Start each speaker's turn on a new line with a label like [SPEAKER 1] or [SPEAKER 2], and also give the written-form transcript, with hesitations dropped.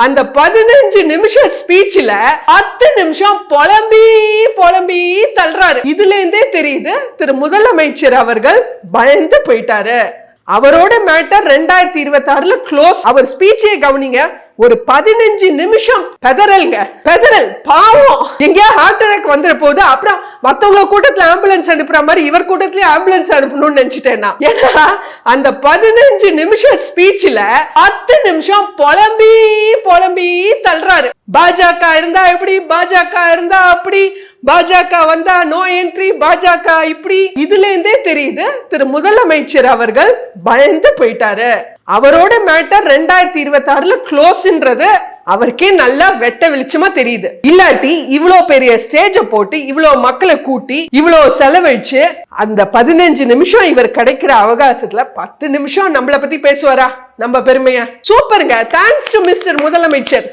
[SPEAKER 1] அந்த 15 நிமிஷம் ஸ்பீச்ல 10 நிமிஷம் புலம்பி தள்ளுறாரு. இதுல இருந்தே தெரியுது திரு முதலமைச்சர் அவர்கள் பயந்து போயிட்டாரு. அவரோட மேட்டர் 2026 க்ளோஸ். அவர் ஸ்பீச்சே கவனிங்க, ஒரு 15 நிமிஷம் பெதறல் பாவம். எங்கேயா ஹார்ட் அட்டாக் வந்துற போது அப்புறம் மத்தவங்க கூட்டத்துல ஆம்புலன்ஸ் அனுப்புற மாதிரி இவர் கூட்டத்திலேயே ஆம்புலன்ஸ் அனுப்பணும்னு நினைச்சிட்டேன். ஏன்னா அந்த 15 நிமிஷம் ஸ்பீச்ல 10 நிமிஷம் புலம்பி தள்ளுறாரு. பாஜக இருந்தா எப்படி, பாஜக இருந்தா அப்படி, பாஜக வந்தா நோ என்ட்ரி, பாஜக இப்படி. இதுல இருந்தே தெரியுது திரு முதலமைச்சர் அவர்கள் பயந்து போயிட்டாரு. அவரோட மேட்டர் 2026 க்ளோஸ்ன்றது அவருக்கே நல்லா வெட்ட வெளிச்சமா தெரியுது. இல்லாட்டி இவ்வளோ பெரிய ஸ்டேஜ போட்டு இவ்வளோ மக்களை கூட்டி இவ்வளோ செலவழிச்சு அந்த 15 நிமிஷம் இவர் கிடைக்கிற அவகாசத்துல 10 நிமிஷம் நம்மளை பத்தி பேசுவாரா? நம்ம பெருமையா? சூப்பருங்க. தேங்க்ஸ் டு மிஸ்டர் முதலமைச்சர்.